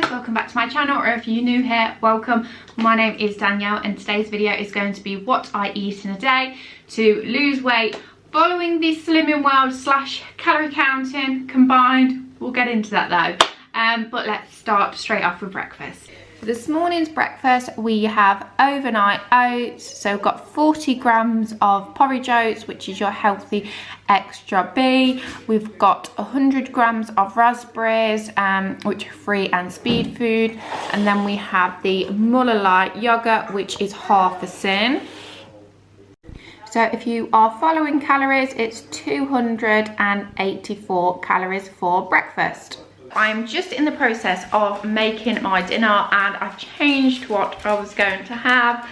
guys, welcome back to my channel, or if you're new here, welcome. My name is Danielle and today's video is going to be what I eat in a day to lose weight following the Slimming World / calorie counting combined. We'll get into that though, but let's start straight off with breakfast. For this morning's breakfast we have overnight oats, so we've got 40 grams of porridge oats, which is your healthy extra B. We've got 100 grams of raspberries, which are free and speed food, and then we have the Muller Light yogurt, which is half a sin. So if you are following calories, it's 284 calories for breakfast. I'm just in the process of making my dinner and I've changed what I was going to have,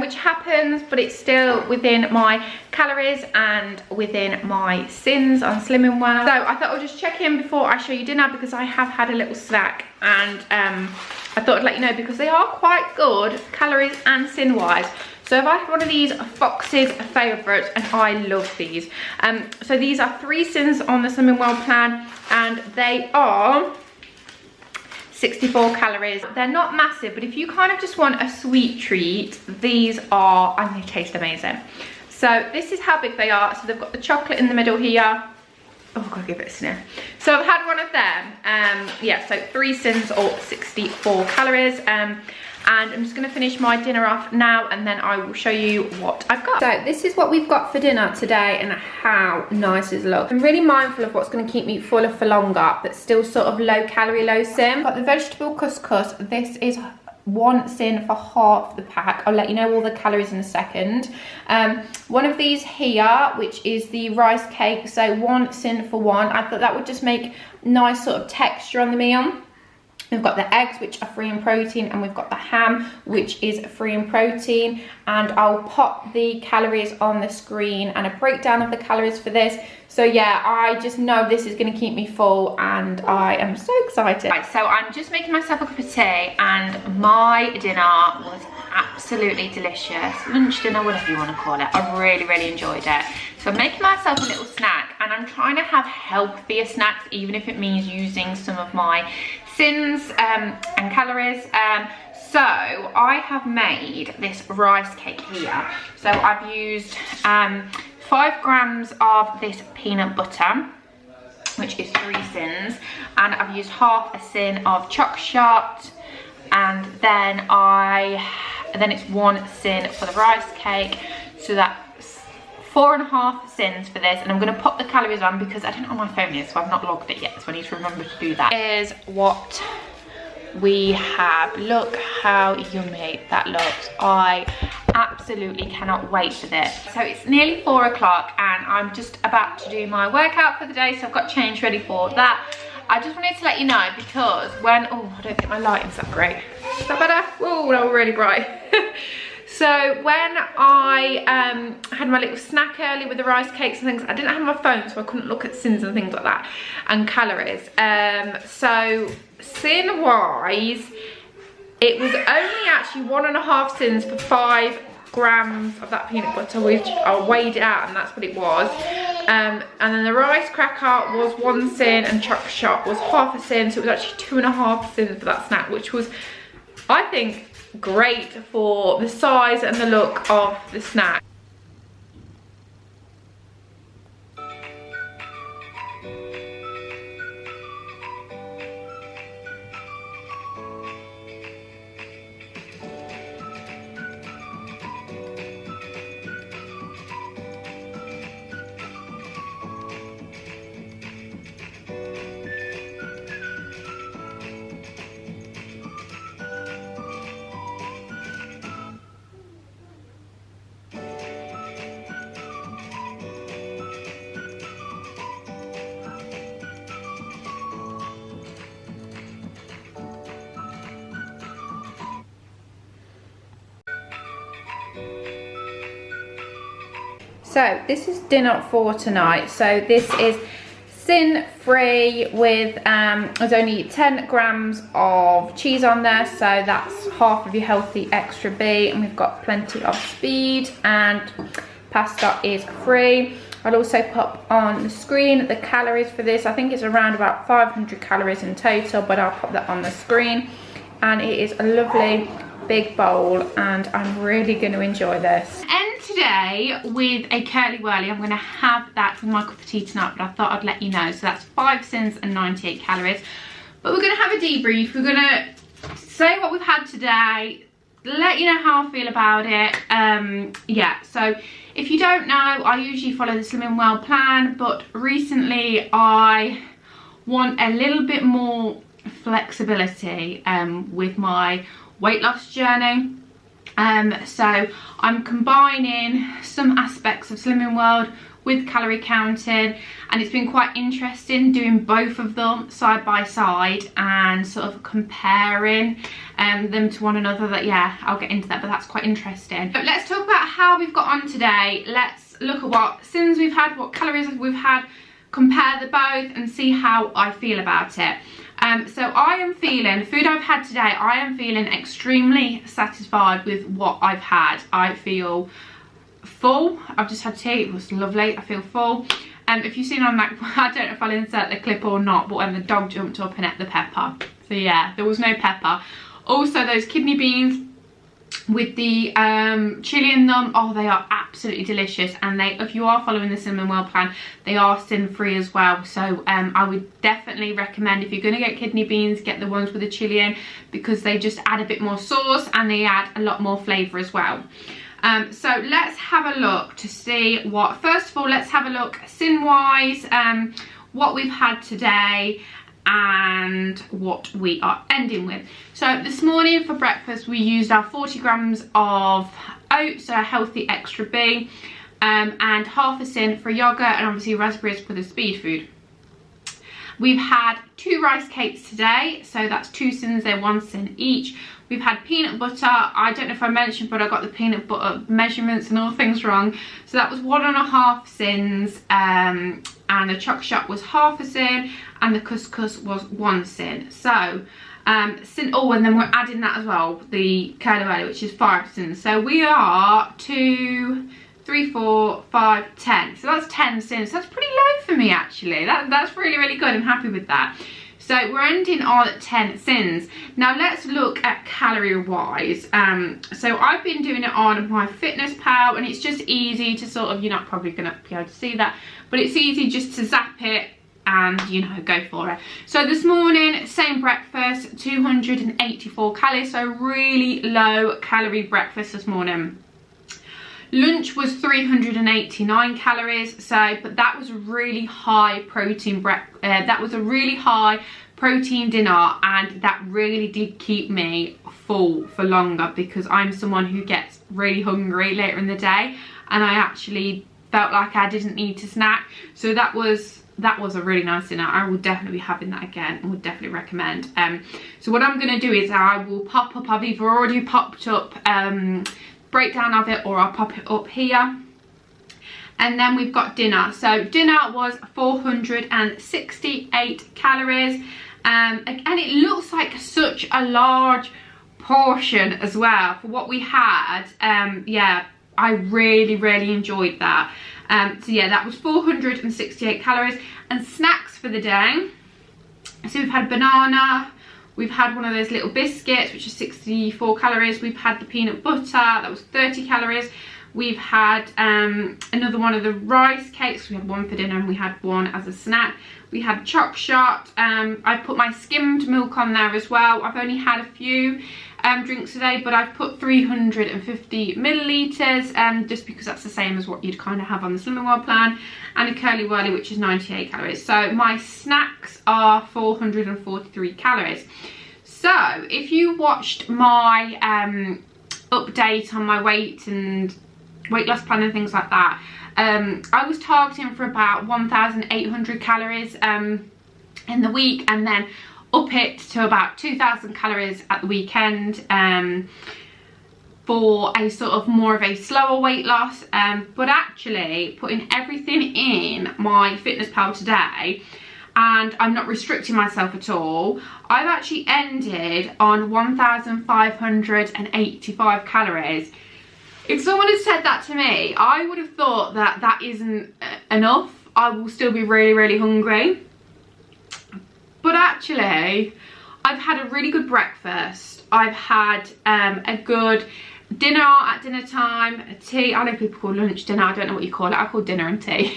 which happens, but it's still within my calories and within my sins on Slimming World. So I thought I'll just check in before I show you dinner, because I have had a little snack and I thought I'd let you know, because they are quite good calories and sin wise. So I had one of these Fox's favourites and I love these. So these are 3 sins on the Slimming World plan and they are 64 calories. They're not massive, but if you kind of just want a sweet treat, these are, and they taste amazing. So this is how big they are. So they've got the chocolate in the middle here. Oh, I've got to give it a sniff. So I've had one of them. Yeah, so 3 sins or 64 calories. And I'm just going to finish my dinner off now and then I will show you what I've got. So this is what we've got for dinner today and how nice it looks. I'm really mindful of what's going to keep me fuller for longer, but still sort of low calorie, low sin. Got the vegetable couscous. This is 1 sin for half the pack. I'll let you know all the calories in a second. One of these here, which is the rice cake, so 1 sin for 1. I thought that would just make nice sort of texture on the meal. We've got the eggs, which are free in protein, and we've got the ham, which is free in protein. And I'll pop the calories on the screen and a breakdown of the calories for this. So yeah, I just know this is going to keep me full and I am so excited. Right, so I'm just making myself a cup of tea and my dinner was absolutely delicious. Lunch, dinner, whatever you want to call it. I really enjoyed it. So I'm making myself a little snack and I'm trying to have healthier snacks, even if it means using some of my sins and calories. So I have made this rice cake here. So I've used 5 grams of this peanut butter, which is 3 sins, and I've used half a sin of choc shot, and then it's 1 sin for the rice cake. So that's 4.5 sins for this, and I'm going to pop the calories on because I don't know what my phone is, so I've not logged it yet, so I need to remember to do that. Here's what we have. Look how yummy that looks. I absolutely cannot wait for this. So it's nearly 4 o'clock and I'm just about to do my workout for the day, so I've got change ready for that. I just wanted to let you know, because when, oh, I don't think my lighting's that great. Is that better? Oh, that was really bright. So when I had my little snack earlier with the rice cakes and things, I didn't have my phone, so I couldn't look at sins and things like that, and calories. So sin wise, it was only actually 1.5 sins for 5 grams of that peanut butter, which I weighed it out and that's what it was. And then the rice cracker was 1 sin and choc shot was half a sin, so it was actually 2.5 sins for that snack, which was, I think, great for the size and the look of the snack. So this is dinner for tonight. So this is sin free with there's only 10 grams of cheese on there, so that's half of your healthy extra B, and we've got plenty of speed, and pasta is free. I'll also pop on the screen the calories for this. I think it's around about 500 calories in total, but I'll pop that on the screen. And it is a lovely big bowl, and I'm really going to enjoy this. And today with a curly whirly, I'm going to have that with my cup of tea tonight, but I thought I'd let you know. So that's 5 sins and 98 calories. But we're going to have a debrief. We're going to say what we've had today, let you know how I feel about it. Yeah, so if you don't know, I usually follow the Slim and Well plan, but recently I want a little bit more flexibility with my weight loss journey. So I'm combining some aspects of Slimming World with Calorie Counting, and it's been quite interesting doing both of them side by side and sort of comparing them to one another. That, yeah, I'll get into that, but that's quite interesting. But let's talk about how we've got on today. Let's look at what sins we've had, what calories we've had, compare the both and see how I feel about it. So I am feeling, the food I've had today, I am feeling extremely satisfied with what I've had. I feel full. I've just had tea, it was lovely, I feel full. If you've seen on that, I don't know if I'll insert the clip or not, but when the dog jumped up and ate the pepper. So yeah, there was no pepper. Also those kidney beans with the chili in them, oh, they are absolutely delicious. And they, if you are following the Slim and Well plan, they are sin free as well. So I would definitely recommend, if you're going to get kidney beans, get the ones with the chili in, because they just add a bit more sauce and they add a lot more flavour as well. So let's have a look to see what, first of all, let's have a look sin wise, what we've had today and what we are ending with. So this morning for breakfast we used our 40 grams of oats, so a healthy extra B, and half a sin for yogurt, and obviously raspberries for the speed food. We've had 2 rice cakes today, so that's 2 sins there, 1 sin each. We've had peanut butter. I don't know if I mentioned, but I got the peanut butter measurements and all things wrong. So that was 1.5 sins, and the choc shot was half a sin, and the couscous was 1 sin. So, oh, and then we're adding that as well, the curly whirly, which is 5 sins. So we are 2, 3, 4, 5, 10. So that's 10 sins. That's pretty low for me, actually. That's really, really good. I'm happy with that. So we're ending on 10 sins. Now let's look at calorie wise. So I've been doing it on my Fitness Pal, and it's just easy to sort of, you're not probably gonna be able to see that, but it's easy just to zap it and, you know, go for it. So this morning, same breakfast, 284 calories, so really low calorie breakfast this morning. Lunch was 389 calories, so, but that was a really high protein that was a really high protein dinner, and that really did keep me full for longer, because I'm someone who gets really hungry later in the day, and I actually felt like I didn't need to snack. So that was a really nice dinner. I will definitely be having that again and would definitely recommend. So what I'm going to do is I will pop up, I've either already popped up breakdown of it, or I'll pop it up here. And then we've got dinner. So dinner was 468 calories, and it looks like such a large portion as well for what we had. Yeah, I really enjoyed that. So yeah, that was 468 calories. And snacks for the day, so we've had banana, we've had one of those little biscuits, which is 64 calories. We've had the peanut butter, that was 30 calories. We've had another one of the rice cakes. We had one for dinner and we had one as a snack. We had choc shot. I've put my skimmed milk on there as well. I've only had a few drinks today, but I've put 350 millilitres, just because that's the same as what you'd kind of have on the Slim and Well plan, and a curly whirly, which is 98 calories. So my snacks are 443 calories. So if you watched my update on my weight and weight loss plan and things like that, I was targeting for about 1,800 calories in the week, and then up it to about 2,000 calories at the weekend for a sort of more of a slower weight loss. But actually putting everything in my Fitness Pal today, and I'm not restricting myself at all, I've actually ended on 1,585 calories. If someone had said that to me, I would have thought that that isn't enough, I will still be really, really hungry. But actually, I've had a really good breakfast. I've had a good dinner at dinner time, a tea. I know people call lunch dinner, I don't know what you call it. I call dinner and tea.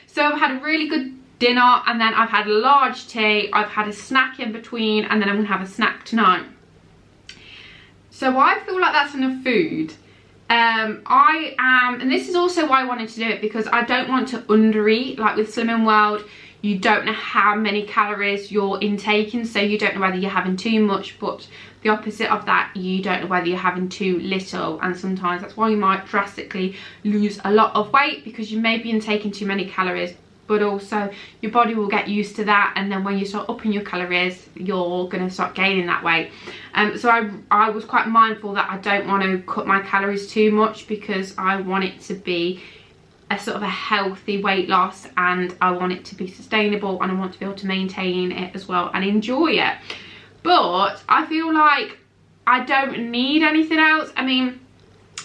So I've had a really good dinner, and then I've had a large tea. I've had a snack in between, and then I'm gonna have a snack tonight. So I feel like that's enough food. And this is also why I wanted to do it, because I don't want to undereat. Like with Slimming World, you don't know how many calories you're intaking, so you don't know whether you're having too much, but the opposite of that, you don't know whether you're having too little. And sometimes that's why you might drastically lose a lot of weight, because you may be intaking too many calories, but also your body will get used to that, and then when you start upping your calories, you're going to start gaining that weight. So I was quite mindful that I don't want to cut my calories too much, because I want it to be a sort of a healthy weight loss, and I want it to be sustainable, and I want to be able to maintain it as well and enjoy it. But I feel like I don't need anything else. I mean,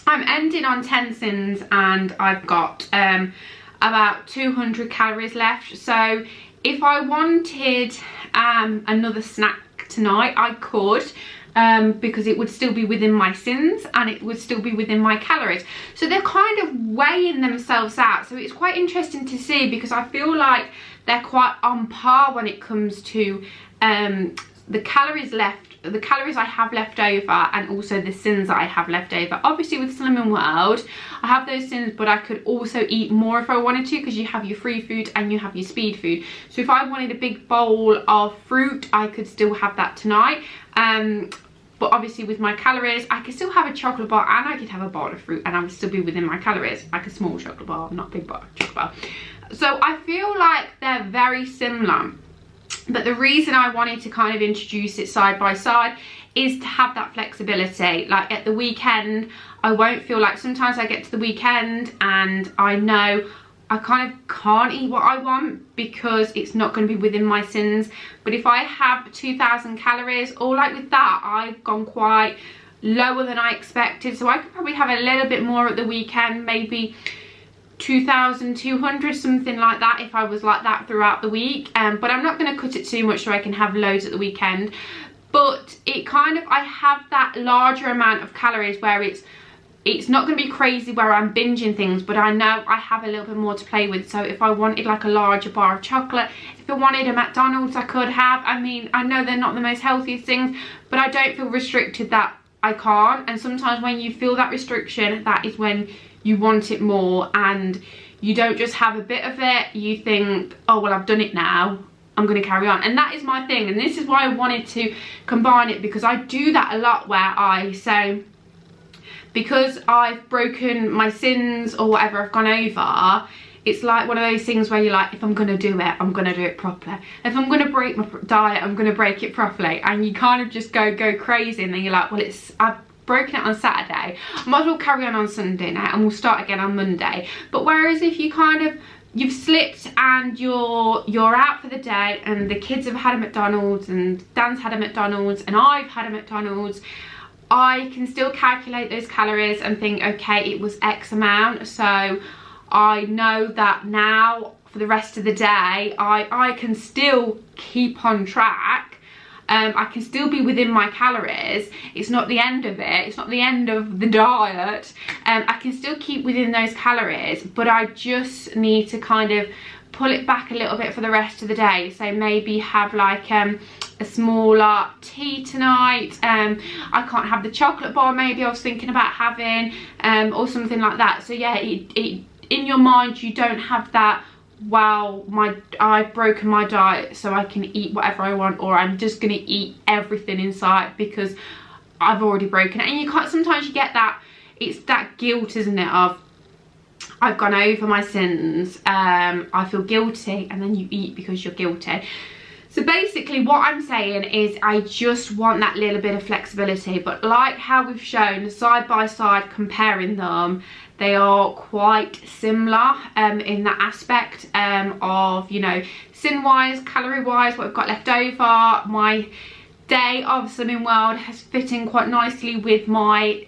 I'm ending on 10 sins, and I've got about 200 calories left. So if I wanted another snack tonight, I could, because it would still be within my sins and it would still be within my calories. So they're kind of weighing themselves out. So it's quite interesting to see, because I feel like they're quite on par when it comes to the calories I have left over, and also the sins that I have left over. Obviously with Slimming World, I have those sins, but I could also eat more if I wanted to, because you have your free food and you have your speed food. So if I wanted a big bowl of fruit, I could still have that tonight. But obviously with my calories, I could still have a chocolate bar, and I could have a bowl of fruit, and I would still be within my calories, like a small chocolate bar, not a big bar, chocolate bar. So I feel like they're very similar. But the reason I wanted to kind of introduce it side by side is to have that flexibility. Like at the weekend, I won't feel like, sometimes I get to the weekend and I know I kind of can't eat what I want, because it's not going to be within my sins. But if I have 2,000 calories, or like with that, I've gone quite lower than I expected. So I could probably have a little bit more at the weekend, maybe 2,200, something like that, if I was like that throughout the week. But I'm not going to cut it too much so I can have loads at the weekend. But it kind of, I have that larger amount of calories where it's not going to be crazy where I'm binging things, but I know I have a little bit more to play with. So if I wanted like a larger bar of chocolate, if I wanted a McDonald's, I could have. I mean, I know they're not the most healthiest things, but I don't feel restricted that I can't. And sometimes when you feel that restriction, that is when you want it more, and you don't just have a bit of it. You think, oh well, I've done it now, I'm going to carry on. And that is my thing, and this is why I wanted to combine it, because I do that a lot, where I say, because I've broken my sins or whatever, I've gone over, it's like one of those things where you're like, if I'm going to do it, I'm going to do it properly. If I'm going to break my diet, I'm going to break it properly. And you kind of just go crazy, and then you're like, well, I've broken it on Saturday, I might as well carry on Sunday now, and we'll start again on Monday. But whereas if you kind of, you've slipped and you're out for the day, and the kids have had a McDonald's, and Dan's had a McDonald's, and I've had a McDonald's, I can still calculate those calories and think, okay, it was X amount. So I know that now for the rest of the day, I can still keep on track. I can still be within my calories. It's not the end of it. It's not the end of the diet. I can still keep within those calories, but I just need to kind of pull it back a little bit for the rest of the day. So maybe have like a smaller tea tonight. I can't have the chocolate bar maybe I was thinking about having, or something like that. So yeah, in your mind you don't have that, wow, I've broken my diet so I can eat whatever I want, or I'm just gonna eat everything in sight because I've already broken it. And you can't, sometimes you get that, it's that guilt, isn't it, of I've gone over my sins, I feel guilty, and then you eat because you're guilty. So basically what I'm saying is I just want that little bit of flexibility. But like how we've shown side by side, comparing them, they are quite similar in that aspect of, you know, sin wise, calorie wise, what we've got left over, my day of Slimming World has fit in quite nicely with my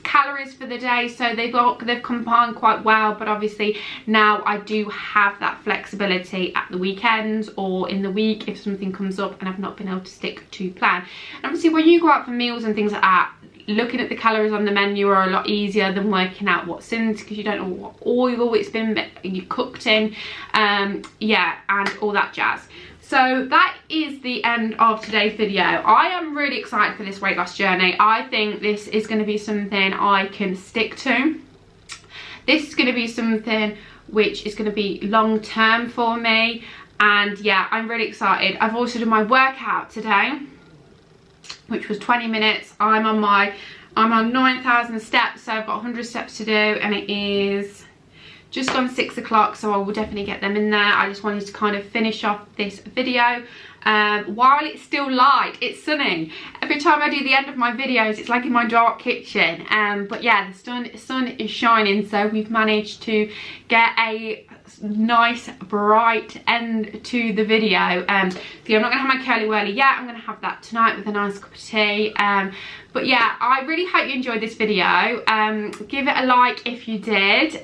calories for the day, so they've combined quite well. But obviously now I do have that flexibility at the weekends or in the week if something comes up and I've not been able to stick to plan. And obviously when you go out for meals and things like that, looking at the calories on the menu are a lot easier than working out what's in, because you don't know what oil it's been cooked in, yeah, and all that jazz. So that is the end of today's video. I am really excited for this weight loss journey. I think this is going to be something I can stick to. This is going to be something which is going to be long term for me, and yeah, I'm really excited. I've also done my workout today, which was 20 minutes. I'm on 9,000 steps, so I've got 100 steps to do, and it is just gone 6 o'clock, so I will definitely get them in there. I just wanted to kind of finish off this video while it's still light. It's sunny. Every time I do the end of my videos, it's like in my dark kitchen, but yeah, the sun is shining, so we've managed to get a nice bright end to the video. So I'm not gonna have my curly whirly yet. I'm gonna have that tonight with a nice cup of tea. But yeah, I really hope you enjoyed this video. Give it a like if you did.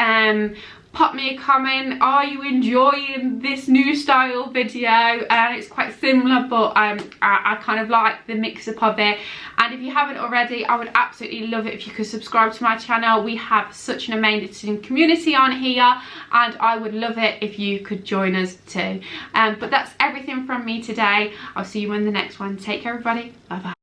Pop me a comment, are you enjoying this new style video? It's quite similar, but I kind of like the mix up of it. And if you haven't already, I would absolutely love it if you could subscribe to my channel. We have such an amazing community on here, and I would love it if you could join us too. But that's everything from me today. I'll see you in the next one. Take care, everybody. Bye bye.